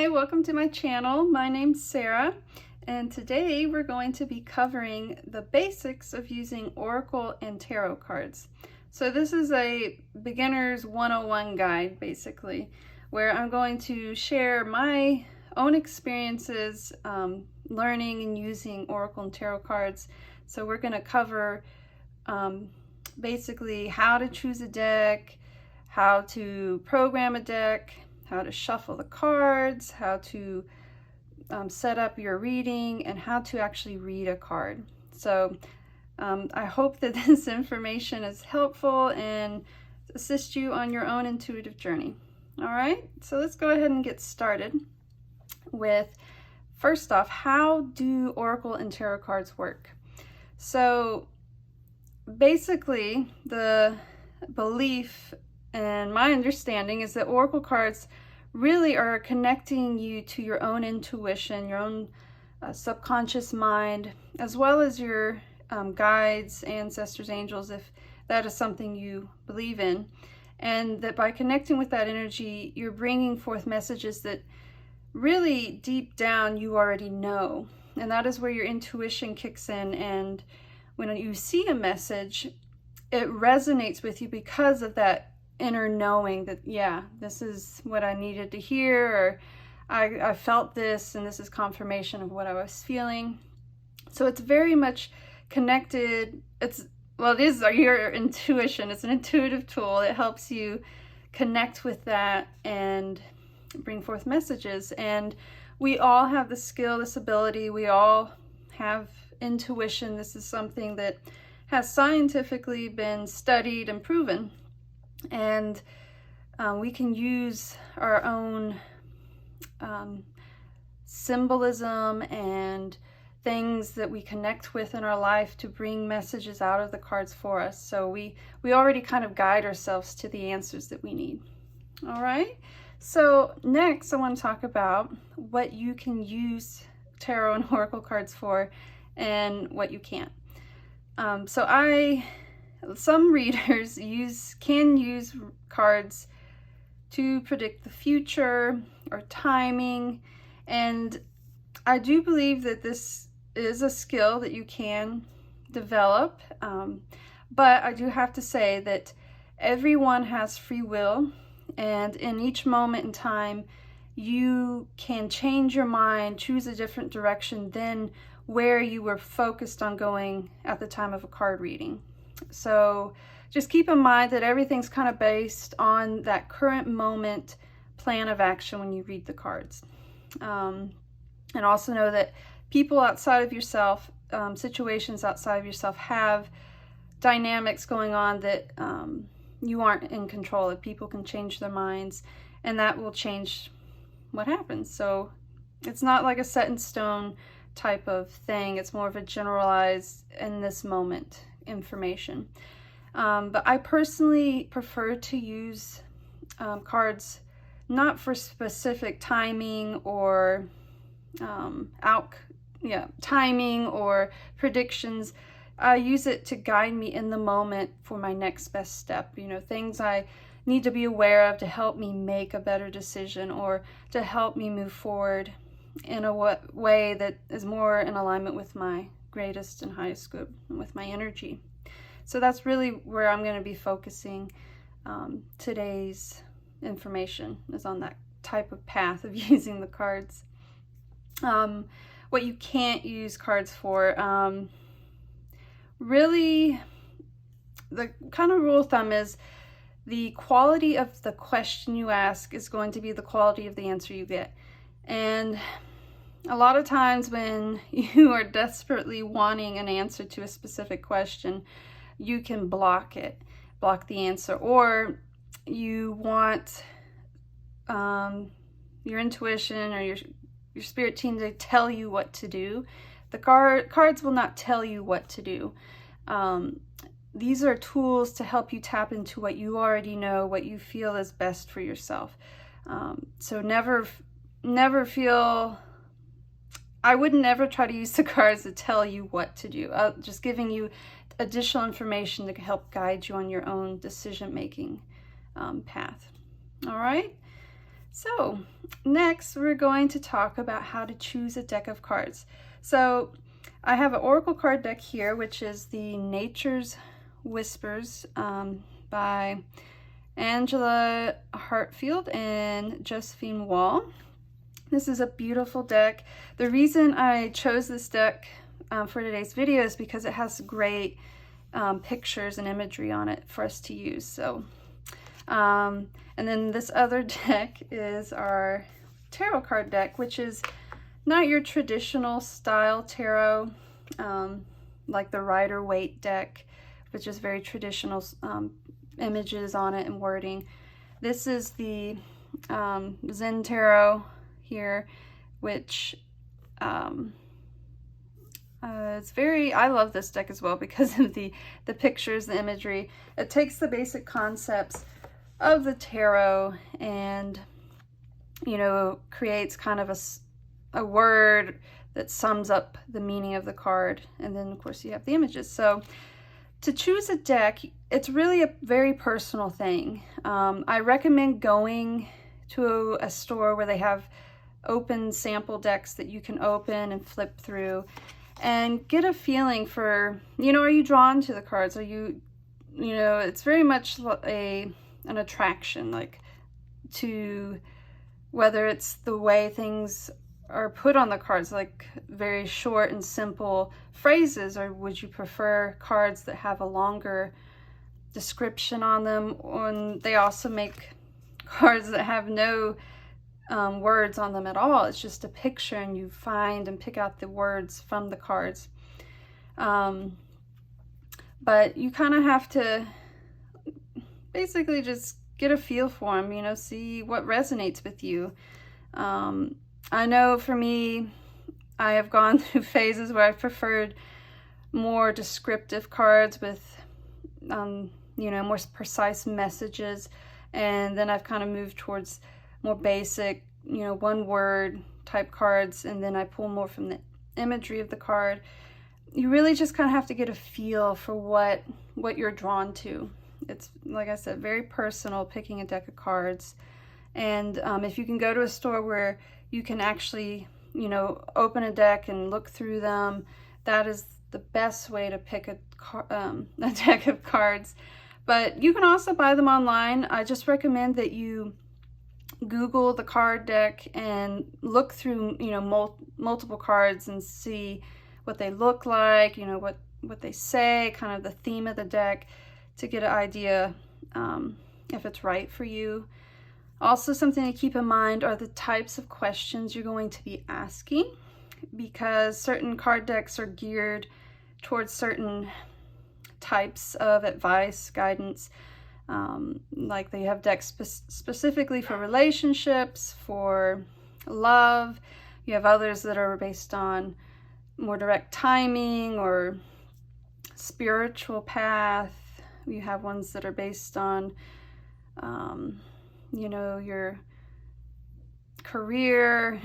Hi, welcome to my channel. My name's Sarah, and today we're going to be covering the basics of using Oracle and Tarot cards. So this is a beginner's 101 guide, basically, where I'm going to share my own experiences learning and using Oracle and Tarot cards. So we're going to cover basically how to choose a deck, how to program a deck, how to shuffle the cards, how to set up your reading, and how to actually read a card. So I hope that this information is helpful and assist you on your own intuitive journey. All right, so let's go ahead and get started with, first off, how do Oracle and Tarot cards work? So basically, the belief and my understanding is that Oracle cards really are connecting you to your own intuition, your own subconscious mind, as well as your guides, ancestors, angels, if that is something you believe in. And that by connecting with that energy, you're bringing forth messages that really deep down you already know. And that is where your intuition kicks in. And when you see a message, it resonates with you because of that inner knowing that, yeah, this is what I needed to hear, or I felt this, and this is confirmation of what I was feeling. So it's very much connected. It is your intuition. It's an intuitive tool. It helps you connect with that and bring forth messages. And we all have the skill, this ability. We all have intuition. This is something that has scientifically been studied and proven. And we can use our own symbolism and things that we connect with in our life to bring messages out of the cards for us. So we already kind of guide ourselves to the answers that we need. All right. So next I want to talk about what you can use tarot and oracle cards for and what you can't. Some readers can use cards to predict the future or timing, and I do believe that this is a skill that you can develop, but I do have to say that everyone has free will, and in each moment in time you can change your mind, choose a different direction than where you were focused on going at the time of a card reading. So just keep in mind that everything's kind of based on that current moment plan of action when you read the cards. And also know that people outside of yourself, situations outside of yourself, have dynamics going on that you aren't in control of. People can change their minds, and that will change what happens. So it's not like a set in stone type of thing. It's more of a generalized, in this moment, information. But I personally prefer to use cards not for specific timing or timing or predictions. I use it to guide me in the moment for my next best step. Things I need to be aware of to help me make a better decision or to help me move forward in a way that is more in alignment with my greatest and highest good and with my energy. So that's really where I'm going to be focusing today's information, is on that type of path of using the cards. What you can't use cards for, really the kind of rule of thumb is the quality of the question you ask is going to be the quality of the answer you get. And a lot of times when you are desperately wanting an answer to a specific question, you can block the answer, or you want your intuition or your spirit team to tell you what to do. The cards will not tell you what to do. These are tools to help you tap into what you already know, what you feel is best for yourself. So never feel, I would never try to use the cards to tell you what to do. Just giving you additional information to help guide you on your own decision-making path. All right. So next we're going to talk about how to choose a deck of cards. So I have an Oracle card deck here, which is the Nature's Whispers by Angela Hartfield and Josephine Wall. This is a beautiful deck. The reason I chose this deck for today's video is because it has great pictures and imagery on it for us to use. So, and then this other deck is our tarot card deck, which is not your traditional style tarot, like the Rider-Waite deck, which is very traditional images on it and wording. This is the Zen Tarot here, which it's very, I love this deck as well because of the pictures, the imagery. It takes the basic concepts of the tarot and, you know, creates kind of a word that sums up the meaning of the card. And then of course you have the images. So to choose a deck, it's really a very personal thing. I recommend going to a store where they have open sample decks that you can open and flip through and get a feeling for, you know, are you drawn to the cards? Are you know, it's very much an attraction, like, to whether it's the way things are put on the cards, like very short and simple phrases, or would you prefer cards that have a longer description on them? And they also make cards that have no words on them at all. It's just a picture and you find and pick out the words from the cards. But you kind of have to basically just get a feel for them, you know, see what resonates with you. I know for me, I have gone through phases where I've preferred more descriptive cards with, you know, more precise messages. And then I've kind of moved towards more basic, you know, one word type cards. And then I pull more from the imagery of the card. You really just kind of have to get a feel for what you're drawn to. It's, like I said, very personal picking a deck of cards. And if you can go to a store where you can actually, you know, open a deck and look through them, that is the best way to pick a deck of cards. But you can also buy them online. I just recommend that you Google the card deck and look through, you know, multiple cards and see what they look like, you know, what they say, kind of the theme of the deck, to get an idea if it's right for you. Also, something to keep in mind are the types of questions you're going to be asking, because certain card decks are geared towards certain types of advice, guidance. Like they have decks specifically for relationships, for love. You have others that are based on more direct timing or spiritual path. You have ones that are based on, you know, your career.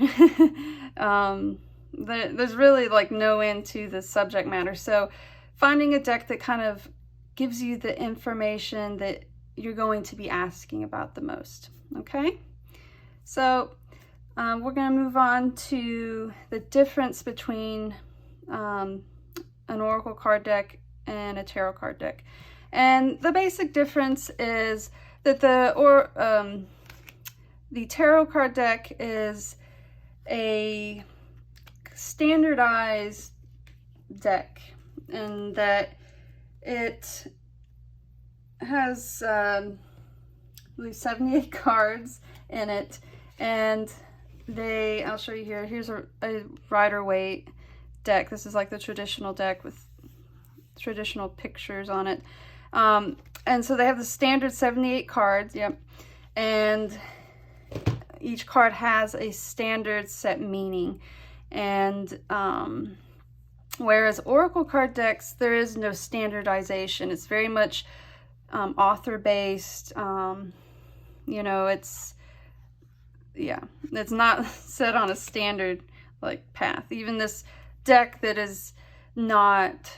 There's really like no end to the subject matter. So finding a deck that kind of gives you the information that you're going to be asking about the most. Okay, so we're going to move on to the difference between an Oracle card deck and a tarot card deck. And the basic difference is that the tarot card deck is a standardized deck, and that it has I believe 78 cards in it, and I'll show you here. Here's a Rider-Waite deck. This is like the traditional deck with traditional pictures on it. And so they have the standard 78 cards, yep. And each card has a standard set meaning. And whereas Oracle card decks, there is no standardization. It's very much author-based. You know, it's not set on a standard like path. Even this deck that is not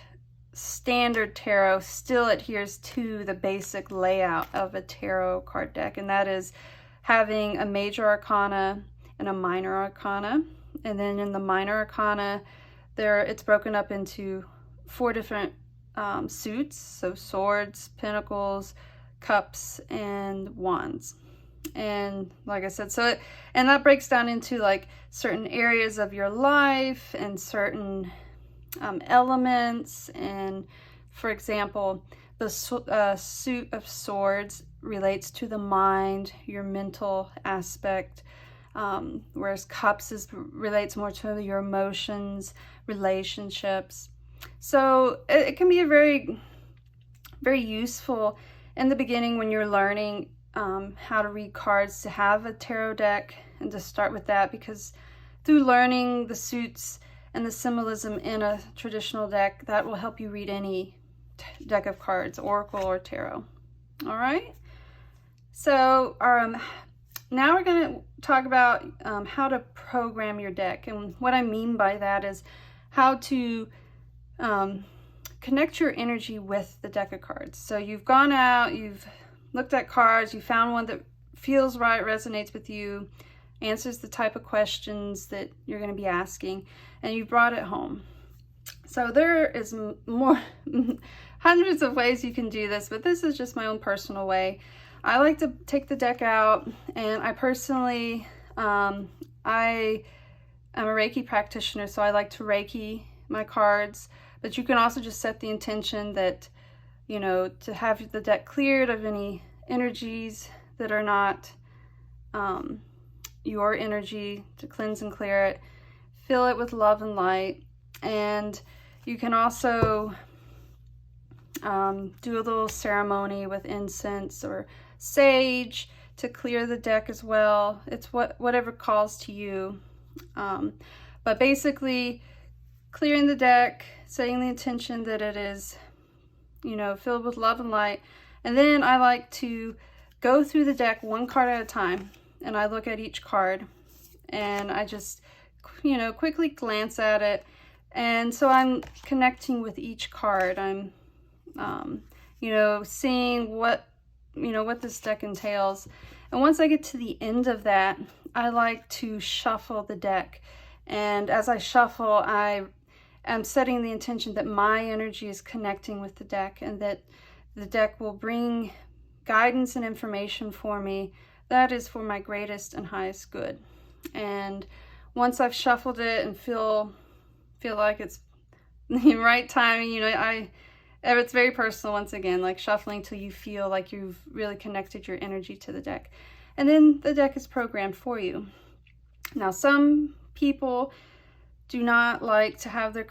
standard tarot still adheres to the basic layout of a tarot card deck, and that is having a major arcana and a minor arcana. And then in the minor arcana, it's broken up into 4 different suits. So swords, pentacles, cups, and wands. And like I said, and that breaks down into like certain areas of your life and certain elements. And for example, the suit of swords relates to the mind, your mental aspect, whereas cups relates more to your emotions, relationships. So it can be a very, very useful in the beginning when you're learning how to read cards, to have a tarot deck and to start with that, because through learning the suits and the symbolism in a traditional deck, that will help you read any deck of cards, oracle or tarot. All right, so now we're going to talk about how to program your deck. And what I mean by that is how to connect your energy with the deck of cards. So you've gone out, you've looked at cards, you found one that feels right, resonates with you, answers the type of questions that you're going to be asking, and you brought it home. So there is more, hundreds of ways you can do this, but this is just my own personal way. I like to take the deck out, and I personally, I am a Reiki practitioner, so I like to Reiki my cards, but you can also just set the intention that, you know, to have the deck cleared of any energies that are not your energy, to cleanse and clear it, fill it with love and light. And you can also do a little ceremony with incense or sage to clear the deck as well. It's whatever calls to you. But basically, clearing the deck, setting the intention that it is, you know, filled with love and light. And then I like to go through the deck one card at a time, and I look at each card and I just, you know, quickly glance at it. And so I'm connecting with each card. I'm, you know, seeing what this deck entails. And once I get to the end of that, I like to shuffle the deck. And as I shuffle, I am setting the intention that my energy is connecting with the deck, and that the deck will bring guidance and information for me that is for my greatest and highest good. And once I've shuffled it and feel like it's the right timing, you know, it's very personal, once again, like shuffling till you feel like you've really connected your energy to the deck. And then the deck is programmed for you. Now, some people do not like to have their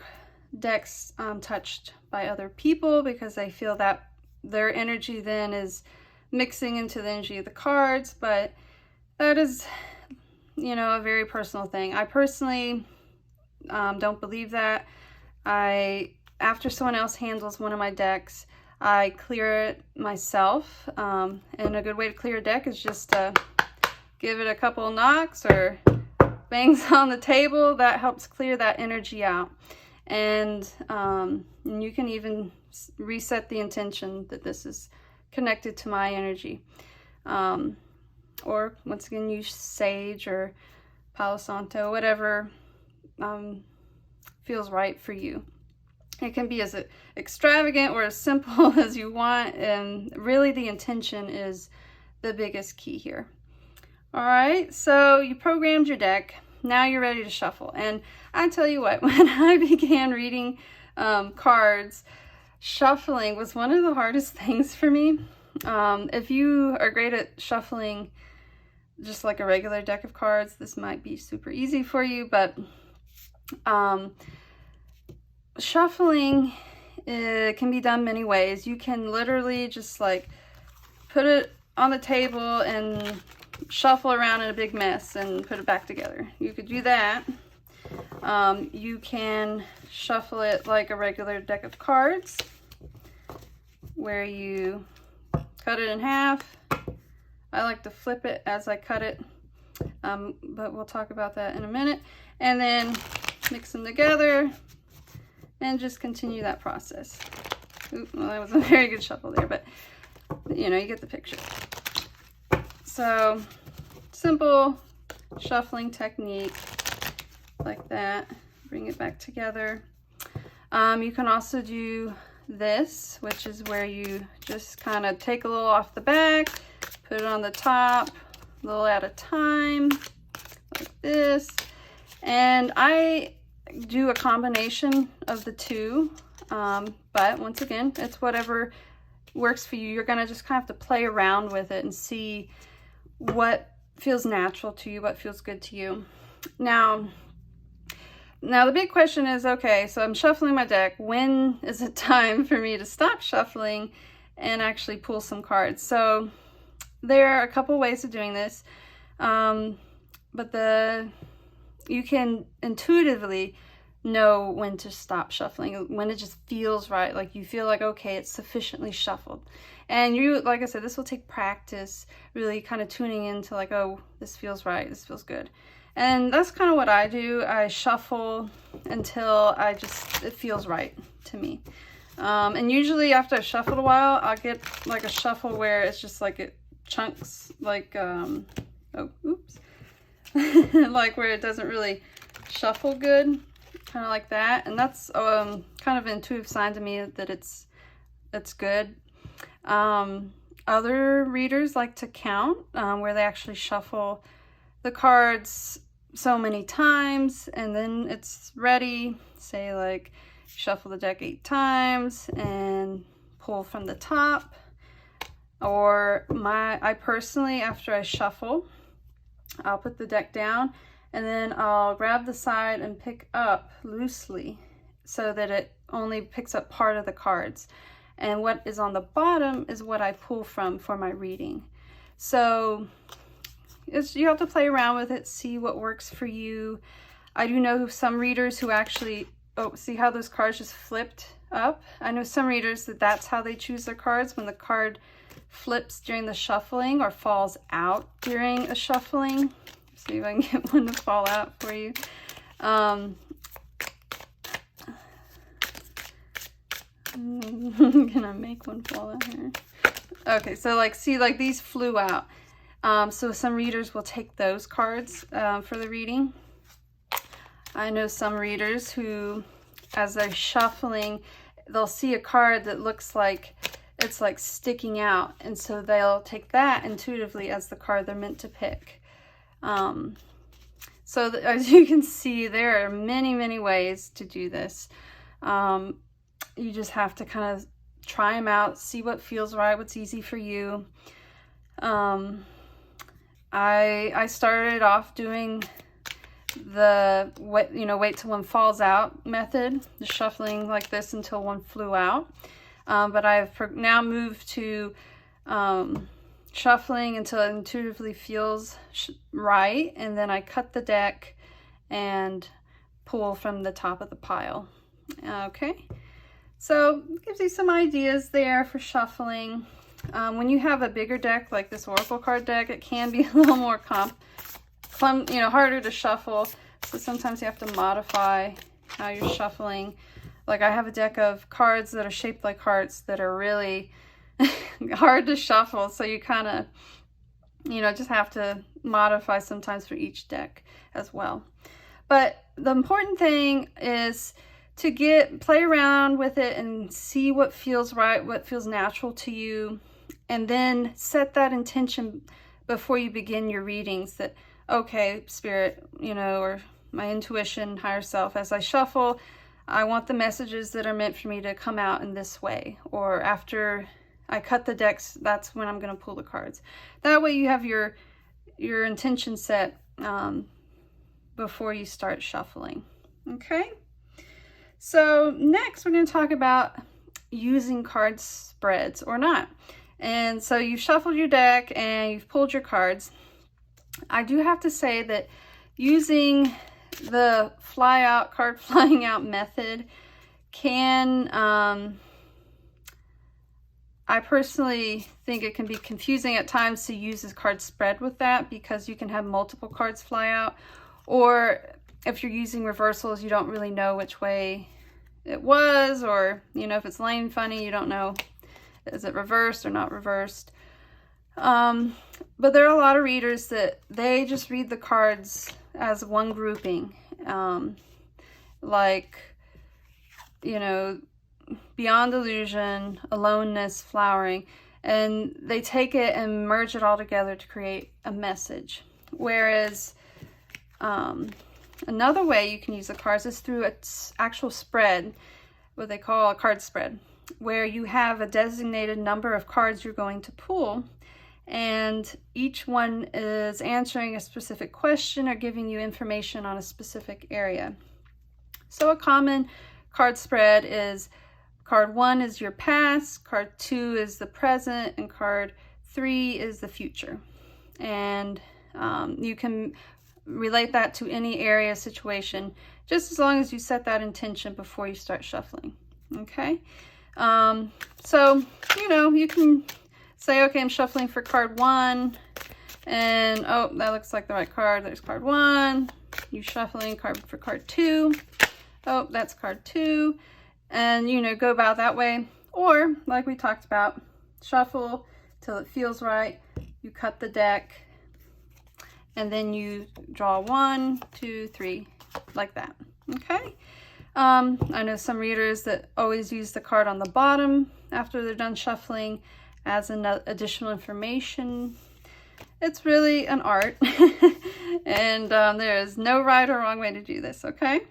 decks touched by other people, because they feel that their energy then is mixing into the energy of the cards. But that is, you know, a very personal thing. I personally don't believe that. After someone else handles one of my decks, I clear it myself. And a good way to clear a deck is just to give it a couple knocks or bangs on the table. That helps clear that energy out. And you can even reset the intention that this is connected to my energy. Or once again, use sage or Palo Santo, whatever feels right for you. It can be as extravagant or as simple as you want, and really the intention is the biggest key here. All right, so you programmed your deck. Now you're ready to shuffle. And I tell you what, when I began reading cards, shuffling was one of the hardest things for me. If you are great at shuffling just like a regular deck of cards, this might be super easy for you, but shuffling can be done many ways. You can literally just like put it on the table and shuffle around in a big mess and put it back together. You could do that. You can shuffle it like a regular deck of cards, where you cut it in half. I like to flip it as I cut it, but we'll talk about that in a minute. And then mix them together and just continue that process. Ooh, well, that was a very good shuffle there, but you know, you get the picture. So simple shuffling technique like that. Bring it back together. You can also do this, which is where you just kind of take a little off the back, put it on the top, a little at a time, like this. And I do a combination of the two, but once again, it's whatever works for you. You're gonna just kind of have to play around with it and see what feels natural to you, what feels good to you. Now the big question is, okay, so I'm shuffling my deck. When is it time for me to stop shuffling and actually pull some cards? So there are a couple ways of doing this, but you can intuitively know when to stop shuffling, when it just feels right, like you feel like, okay, it's sufficiently shuffled. And you, like I said, this will take practice, really kind of tuning into like, oh, this feels right, this feels good. And that's kind of what I do. I shuffle until it feels right to me. And usually after I've shuffled a while, I'll get like a shuffle where it's just like it chunks, like, oh, oops. like where it doesn't really shuffle good, kind of like that. And that's kind of an intuitive sign to me that it's good. Other readers like to count, where they actually shuffle the cards so many times and then it's ready. Say like shuffle the deck 8 times and pull from the top. Or I personally, after I shuffle, I'll put the deck down and then I'll grab the side and pick up loosely so that it only picks up part of the cards. And what is on the bottom is what I pull from for my reading. So you have to play around with it, see what works for you. I do know some readers who actually, see how those cards just flipped up? I know some readers that's how they choose their cards, when the card flips during the shuffling or falls out during a shuffling. See if I can get one to fall out for you. I'm gonna make one fall out here. Okay, so like, see, like these flew out. So some readers will take those cards for the reading. I know some readers who, as they're shuffling, they'll see a card that looks like it's like sticking out, and so they'll take that intuitively as the card they're meant to pick. As you can see, there are many ways to do this. You just have to kind of try them out, see what feels right, what's easy for you. I started off doing the wait till one falls out method, the shuffling like this until one flew out. But I've now moved to shuffling until it intuitively feels right, and then I cut the deck and pull from the top of the pile. Okay, so it gives you some ideas there for shuffling. When you have a bigger deck like this Oracle card deck, it can be a little more harder to shuffle. So sometimes you have to modify how you're shuffling. Like I have a deck of cards that are shaped like hearts that are really hard to shuffle. So you kind of, just have to modify sometimes for each deck as well. But the important thing is to play around with it and see what feels right, what feels natural to you, and then set that intention before you begin your readings that, okay, Spirit, or my intuition, higher self, as I shuffle, I want the messages that are meant for me to come out in this way. Or after I cut the decks, that's when I'm going to pull the cards. That way you have your intention set before you start shuffling. Okay? So next we're going to talk about using card spreads or not. And so you've shuffled your deck and you've pulled your cards. I do have to say that using the card flying out method can, I personally think it can be confusing at times to use this card spread with that, because you can have multiple cards fly out, or if you're using reversals, you don't really know which way it was, or if it's laying funny, you don't know, is it reversed or not reversed. But there are a lot of readers that they just read the cards as one grouping. Like, you know, Beyond Illusion, Aloneness, Flowering, and they take it and merge it all together to create a message. Whereas another way you can use the cards is through an actual spread, what they call a card spread, where you have a designated number of cards you're going to pull, and each one is answering a specific question or giving you information on a specific area. So a common card spread is card 1 is your past, card 2 is the present, and card 3 is the future. And you can relate that to any area situation, just as long as you set that intention before you start shuffling. Okay? So, you know, you can say, okay, I'm shuffling for card 1, and oh, that looks like the right card. There's card 1. You shuffling for card 2. Oh, that's card 2. And, you know, go about that way. Or, like we talked about, shuffle till it feels right. You cut the deck, and then you draw 1, 2, 3, like that. Okay? I know some readers that always use the card on the bottom after they're done shuffling as additional information. It's really an art, and there is no right or wrong way to do this, okay?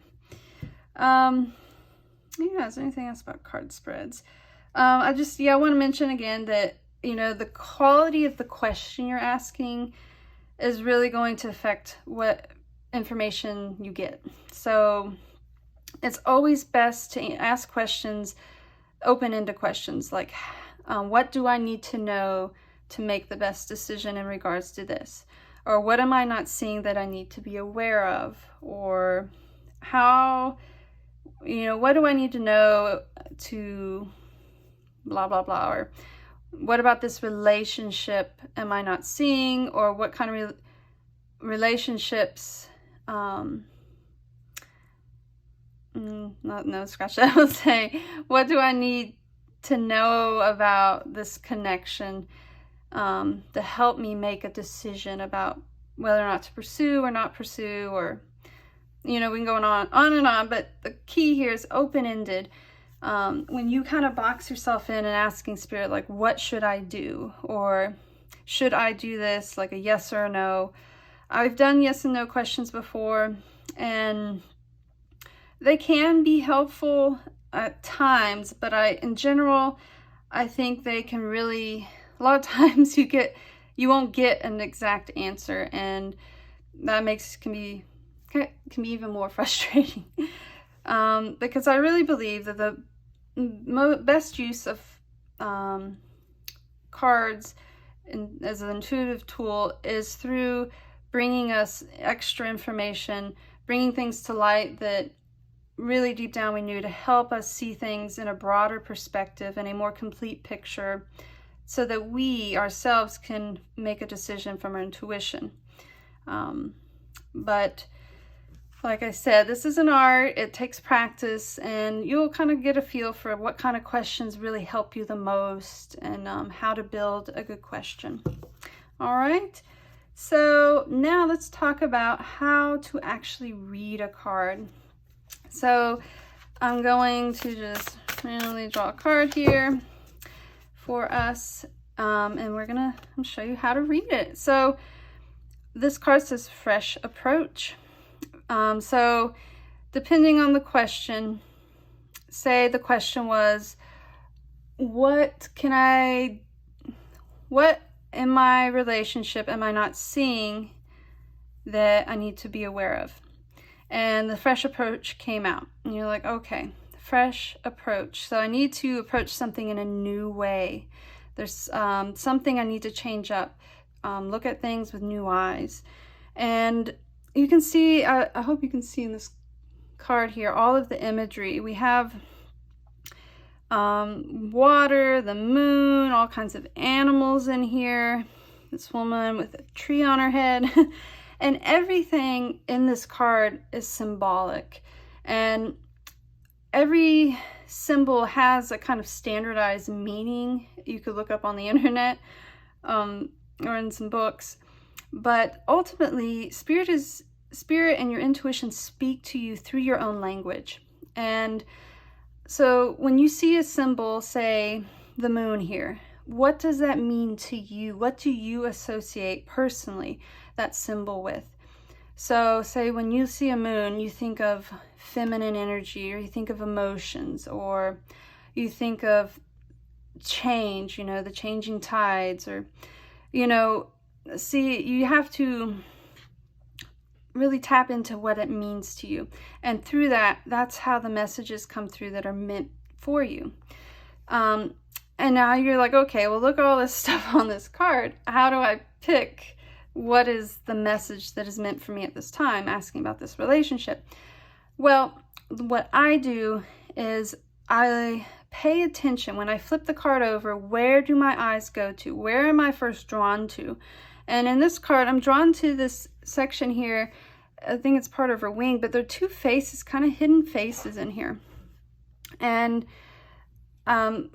Yeah, is there anything else about card spreads? I want to mention again that, you know, the quality of the question you're asking is really going to affect what information you get. So it's always best to ask questions, open-ended questions, like, what do I need to know to make the best decision in regards to this? Or what am I not seeing that I need to be aware of? Or how, you know, what do I need to know to blah, blah, blah? Or what about this relationship am I not seeing? Or what kind of relationships, scratch that. I will say, what do I need to know about this connection to help me make a decision about whether or not to pursue or not pursue? Or, you know, we can go on and on, but the key here is open-ended. When you kind of box yourself in and asking Spirit, like, what should I do? Or should I do this? Like a yes or a no. I've done yes and no questions before, and they can be helpful at times, but in general, I think they can really, a lot of times you won't get an exact answer, and that can be even more frustrating. Because I really believe that the best use of cards as an intuitive tool is through bringing us extra information, bringing things to light that really deep down we knew, to help us see things in a broader perspective and a more complete picture, so that we ourselves can make a decision from our intuition. But like I said, this is an art. It takes practice, and you'll kind of get a feel for what kind of questions really help you the most, and how to build a good question. All right. So now let's talk about how to actually read a card. So I'm going to just randomly draw a card here for us, and I'm going to show you how to read it. So this card says Fresh Approach. So depending on the question, say the question was, what in my relationship am I not seeing that I need to be aware of? And the fresh approach came out, and you're like, okay, fresh approach. So I need to approach something in a new way. There's something I need to change up, look at things with new eyes. And you can see, I hope you can see in this card here, all of the imagery. We have water, the moon, all kinds of animals in here. This woman with a tree on her head. And everything in this card is symbolic. And every symbol has a kind of standardized meaning you could look up on the internet. or in some books. But ultimately, spirit and your intuition speak to you through your own language. And so when you see a symbol, say the moon here, what does that mean to you? What do you associate personally that symbol with? So say when you see a moon, you think of feminine energy, or you think of emotions, or you think of change, you know, the changing tides, or, you know, see, you have to really tap into what it means to you. And through that, that's how the messages come through that are meant for you. And now you're like, okay, well, look at all this stuff on this card. How do I pick what is the message that is meant for me at this time, asking about this relationship? Well, what I do is I pay attention when I flip the card over. Where do my eyes go to? Where am I first drawn to? And in this card, I'm drawn to this section here. I think it's part of her wing, but there are two faces, kind of hidden faces in here. And I'll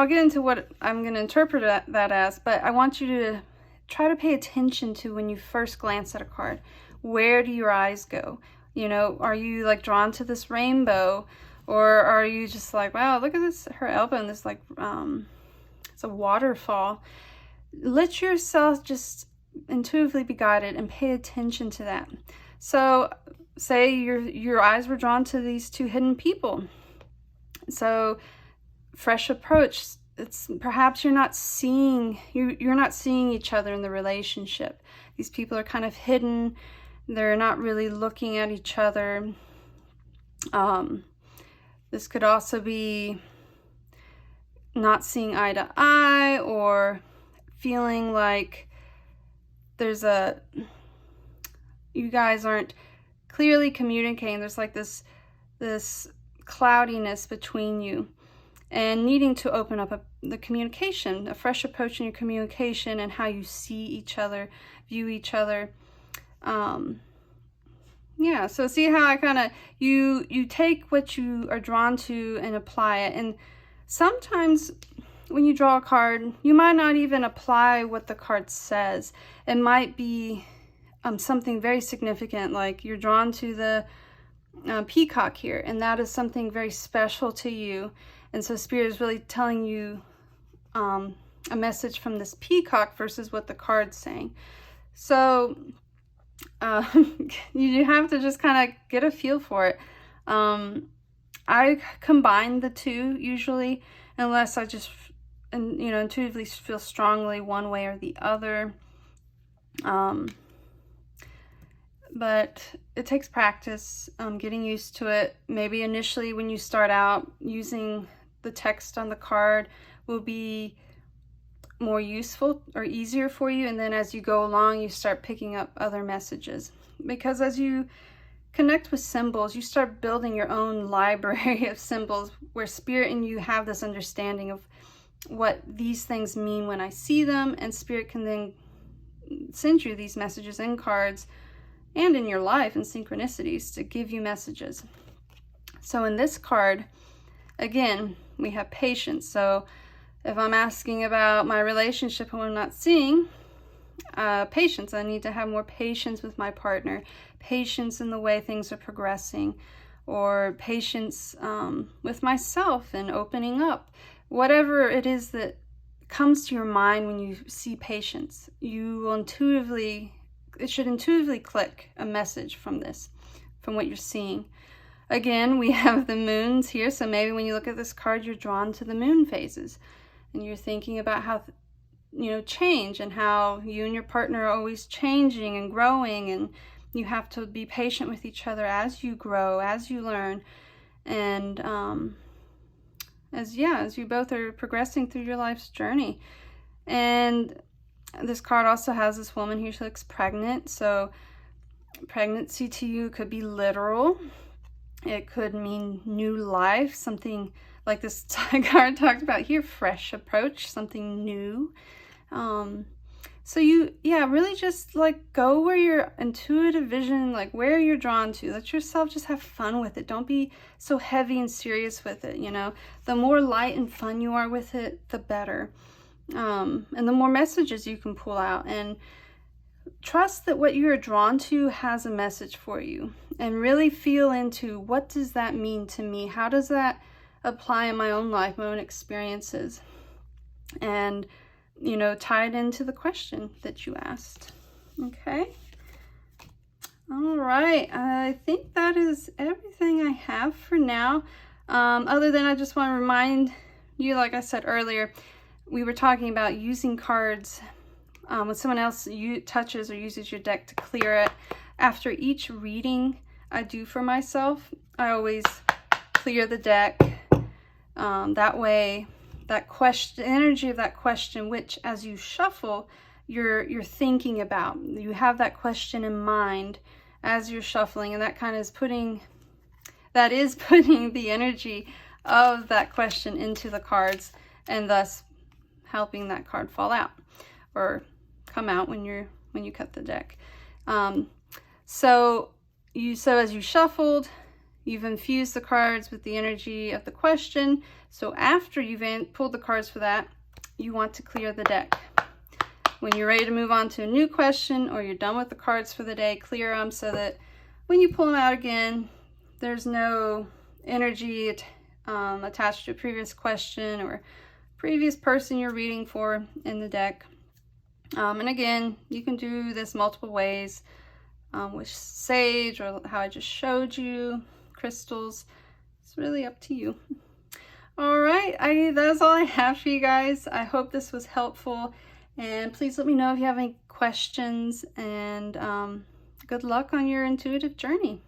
get into what I'm going to interpret that as, but I want you to try to pay attention to when you first glance at a card. Where do your eyes go? You know, are you like drawn to this rainbow, or are you just like, wow, look at this, her elbow, and this like, it's a waterfall. Let yourself just intuitively be guided and pay attention to that. So say your eyes were drawn to these two hidden people. So fresh approach, it's perhaps you're not seeing each other in the relationship. These people are kind of hidden. They're not really looking at each other. This could also be not seeing eye to eye, or feeling like you guys aren't clearly communicating. There's like this cloudiness between you, and needing to open up the communication, a fresh approach in your communication and how you see each other, view each other. Yeah, so see how I kind of, you take what you are drawn to and apply it. And sometimes when you draw a card, you might not even apply what the card says. It might be something very significant, like you're drawn to the peacock here, and that is something very special to you. And so Spirit is really telling you a message from this peacock versus what the card's saying. So you have to just kind of get a feel for it. I combine the two usually, unless I just intuitively feel strongly one way or the other. But it takes practice, getting used to it. Maybe initially when you start out, using the text on the card will be more useful or easier for you, and then as you go along, you start picking up other messages. Because as you connect with symbols, you start building your own library of symbols, where Spirit and you have this understanding of what these things mean when I see them, and Spirit can then send you these messages in cards and in your life, and synchronicities to give you messages. So in this card, again, we have patience. So if I'm asking about my relationship and I'm not seeing patience, I need to have more patience with my partner, patience in the way things are progressing, or patience with myself and opening up. Whatever it is that comes to your mind when you see patience, it should intuitively click a message from this, from what you're seeing. Again, we have the moons here, so maybe when you look at this card, you're drawn to the moon phases, and you're thinking about how, change, and how you and your partner are always changing and growing, and you have to be patient with each other as you grow, as you learn, and as you both are progressing through your life's journey. And this card also has this woman here. She looks pregnant, so pregnancy to you could be literal. It could mean new life, something like this card talked about here, fresh approach, something new. So really just like go where your intuitive vision, like where you're drawn to. Let yourself just have fun with it. Don't be so heavy and serious with it, The more light and fun you are with it, the better. and the more messages you can pull out. And trust that what you are drawn to has a message for you, and really feel into, what does that mean to me? How does that apply in my own life, my own experiences? And, you know, tie it into the question that you asked. Okay. All right. I think that is everything I have for now. Other than I just want to remind you, like I said earlier, we were talking about using cards when someone else touches or uses your deck to clear it. After each reading I do for myself, I always clear the deck. That way, that question, the energy of that question, which as you shuffle, you're thinking about, you have that question in mind as you're shuffling, and that kind of is putting the energy of that question into the cards, and thus helping that card fall out or come out when you cut the deck. So as you shuffled, you've infused the cards with the energy of the question. So after you've pulled the cards for that, you want to clear the deck. When you're ready to move on to a new question, or you're done with the cards for the day, clear them so that when you pull them out again, there's no energy attached to a previous question or previous person you're reading for in the deck. And again, you can do this multiple ways, with sage, or how I just showed you, crystals. It's really up to you. All right, that's all I have for you guys. I hope this was helpful, and please let me know if you have any questions, and good luck on your intuitive journey.